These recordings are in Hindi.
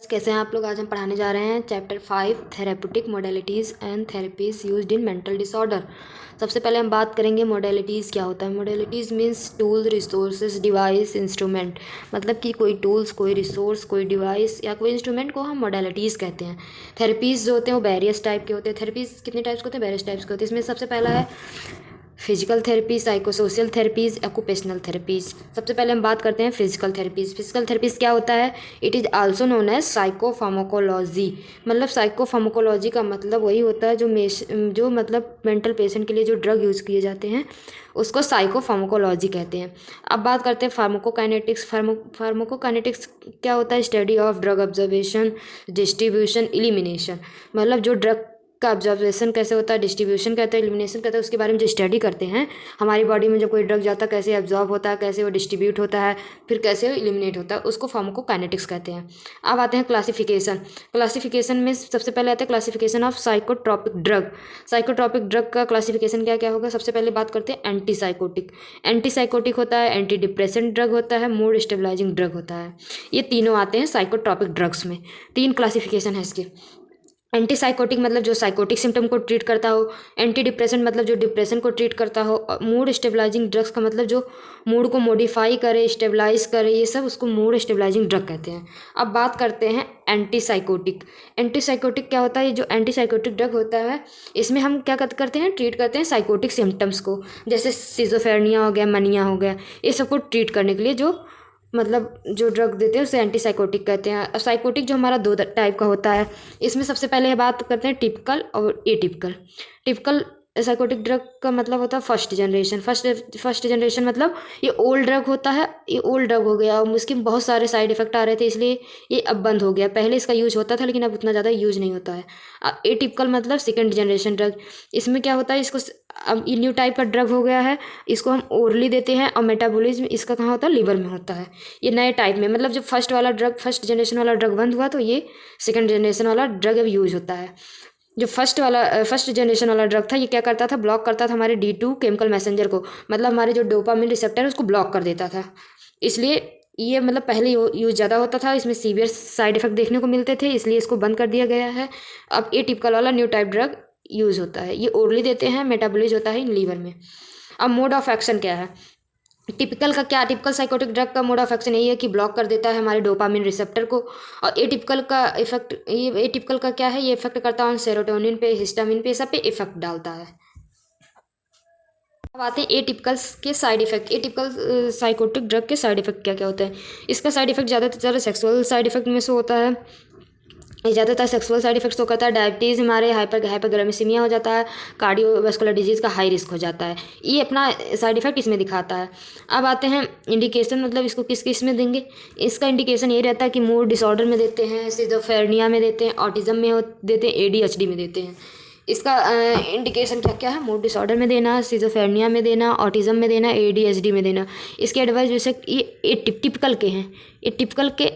कैसे हैं आप लोग। आज हम पढ़ाने जा रहे हैं chapter 5 therapeutic modalities and therapies used in mental disorder. सबसे पहले हम बात करेंगे मोडेलिटीज़ क्या होता है। Modalities means tool, resources, device, instrument. मतलब कि कोई टूल्स, कोई रिसोर्स, कोई डिवाइस या कोई इंस्ट्रूमेंट को हम मोडेलिटीज़ कहते हैं। थेरेपीज़ जो होते हैं वो वेरियस टाइप के होते हैं। थेरेपीज़ कितने टाइप्स के होते हैं? वेरियस टाइप्स के होते हैं। इसमें सबसे पहला है physical therapy, psychosocial therapies, occupational therapies. सबसे पहले हम बात करते हैं फिजिकल थेरेपीज़। फिजिकल थेरेपीज़ क्या होता है? It is also known as psychopharmacology. मतलब साइकोफार्माकोलॉजी का मतलब वही होता है जो मतलब मेंटल पेशेंट के लिए जो ड्रग यूज़ किए जाते हैं उसको साइकोफार्माकोलॉजी कहते हैं। अब बात करते हैं फार्माकोकाइनेटिक्स। फार्माकोकाइनेटिक्स क्या होता है? Study of drug observation, distribution, elimination. मतलब जो ड्रग का ऑब्जर्वेशन कैसे होता है, डिस्ट्रीब्यूशन कहते हैं, एलिमिनेशन कहते हैं, उसके बारे में जो स्टडी करते हैं। हमारी बॉडी में जब कोई ड्रग जाता है कैसे एब्जॉर्ब होता है, कैसे वो डिस्ट्रीब्यूट होता है, फिर कैसे वो एलिमिनेट होता है, उसको फार्माकोकाइनेटिक्स कहते हैं। अब आते हैं क्लासिफिकेशन। क्लासिफिकेशन में सबसे पहले आता है classification of psychotropic drug. Psychotropic drug का क्लासिफिकेशन क्या क्या होगा? सबसे पहले बात करते हैं एंटीसाइकोटिक। एंटीसाइकोटिक होता है, एंटी डिप्रेसेंट ड्रग होता है, मूड स्टेबलाइजिंग ड्रग होता है। ये तीनों आते हैं साइकोट्रॉपिक ड्रग्स में। 3 क्लासिफिकेशन है इसके। एंटीसाइकोटिक मतलब जो साइकोटिक सिम्टम को ट्रीट करता हो। एंटी डिप्रेसेंट मतलब जो डिप्रेशन को ट्रीट करता हो। मूड स्टेबलाइजिंग ड्रग्स का मतलब जो मूड को मॉडिफाई करे, स्टेबलाइज करे, ये सब उसको मूड स्टेबलाइजिंग ड्रग कहते हैं। अब बात करते हैं एंटीसाइकोटिक। एंटीसाइकोटिक क्या होता है? ये जो एंटीसाइकोटिक ड्रग होता है इसमें हम क्या करते हैं? ट्रीट करते हैं साइकोटिक सिम्टम्स को, जैसे सिजोफ्रेनिया हो गया, मनिया हो गया, ये सबको ट्रीट करने के लिए जो मतलब जो ड्रग देते हैं उसे एंटीसाइकोटिक कहते हैं। अब साइकोटिक जो हमारा 2 टाइप का होता है। इसमें सबसे पहले बात करते हैं टिपिकल और एटिपिकल। टिपिकल साइकोटिक ड्रग का मतलब होता है फर्स्ट जनरेशन। फर्स्ट जनरेशन मतलब ये ओल्ड ड्रग होता है, ये ओल्ड ड्रग हो गया और इसके बहुत सारे साइड इफेक्ट आ रहे थे, इसलिए ये अब बंद हो गया। पहले इसका यूज होता था लेकिन अब उतना ज़्यादा यूज नहीं होता है। एटिपिकल मतलब सेकेंड जनरेशन ड्रग। इसमें क्या होता है? इसको अब ये न्यू टाइप का ड्रग हो गया है, इसको हम ओरली देते हैं और मेटाबॉलिज्म इसका कहाँ होता है? लिवर में होता है। ये नए टाइप में मतलब जब फर्स्ट जनरेशन वाला ड्रग बंद हुआ तो ये सेकेंड जनरेशन वाला ड्रग अब यूज होता है। जो फर्स्ट जनरेशन वाला ड्रग था ये क्या करता था? ब्लॉक करता था हमारे D2 केमिकल मैसेंजर को, मतलब हमारे जो डोपामिन रिसेप्टर है उसको ब्लॉक कर देता था। इसलिए ये मतलब पहले यूज ज़्यादा होता था, इसमें सीवियर साइड इफेक्ट देखने को मिलते थे, इसलिए इसको बंद कर दिया गया है। अब ये टिपिकल वाला न्यू टाइप ड्रग यूज़ होता है, ये ओरली देते हैं, मेटाबॉलिज होता है इन लीवर में। अब मोड ऑफ एक्शन क्या है? टिपिकल का क्या? टिपिकल साइकोटिक ड्रग का मोड ऑफ एक्शन यही है कि ब्लॉक कर देता है हमारे डोपामिन रिसेप्टर को। और एटिपिकल का इफेक्ट, ये एटिपिकल का क्या है? ये इफेक्ट करता है सेरोटोनिन पे, हिस्टामिन पे, सब पे इफेक्ट डालता है। अब आते हैं एटिपिकल के side effect. Atypical psychotic drug के साइड इफेक्ट क्या क्या होते हैं? इसका साइड इफेक्ट ज़्यादा सेक्सुअल साइड इफेक्ट में से होता है। ये ज़्यादातर सेक्सुअल साइड इफेक्ट्स तो करता है। डायबिटीज़, हमारे हाइपरग्लाइसेमिया हो जाता है, कार्डियोवास्कुलर डिजीज़ का हाई रिस्क हो जाता है। ये अपना साइड इफेक्ट इसमें दिखाता है। अब आते हैं इंडिकेशन, मतलब इसको किस किस में देंगे। इसका इंडिकेशन ये रहता है कि मूड डिसऑर्डर में देते हैं, सिजोफ्रेनिया में देते हैं, ऑटिज्म में देते हैं, ADHD में देते हैं। इसका इंडिकेशन क्या क्या है? मूड डिसऑर्डर में देना, सिजोफ्रेनिया में देना, ऑटिज्म में देना, ADHD में देना। इसके एडवाइस जैसे ये टिपिकल के हैं, ये टिपिकल के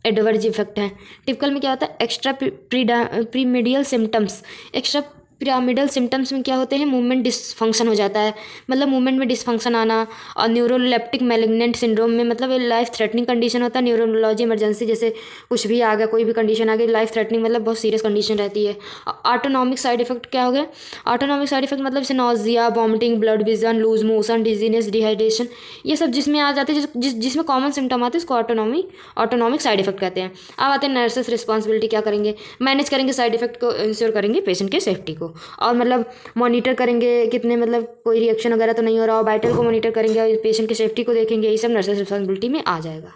एडवर्ज इफेक्ट है। टिपिकल में क्या होता है? Extra pyramidal symptoms. Extra pyramidal symptoms में क्या होते हैं? मूवमेंट डिसफंक्शन हो जाता है, मतलब मूवमेंट में डिसफंक्शन आना। और न्यूरोलेप्टिक मैलिग्नेंट सिंड्रोम में मतलब ये लाइफ थ्रेटनिंग कंडीशन होता है। न्यूरोलॉजी इमरजेंसी, जैसे कुछ भी आ गया, कोई भी कंडीशन आ गई, लाइफ थ्रेटनिंग मतलब बहुत सीरियस कंडीशन रहती है। ऑटोनॉमिक साइड इफेक्ट क्या हो गया? ऑटोनॉमिक साइड इफेक्ट मतलब जैसे nausea, vomiting, blurred vision, loose motion, dizziness, dehydration, ये सब जिसमें आ जाते हैं, जिसमें कॉमन सिम्टम आते हैं उसको ऑटोनॉमिक साइड इफेक्ट कहते हैं। अब आते हैं नर्सेस रिस्पॉन्सिबिलिटी। क्या करेंगे? मैनेज करेंगे साइड इफेक्ट को, इंश्योर करेंगे पेशेंट के सेफ्टी को, और मतलब मॉनिटर करेंगे कितने मतलब कोई रिएक्शन वगैरह तो नहीं हो रहा हो, वाइटल को मॉनिटर करेंगे और पेशेंट की सेफ्टी को देखेंगे। ये सब नर्सेस रिस्पॉन्सिबिलिटी में आ जाएगा।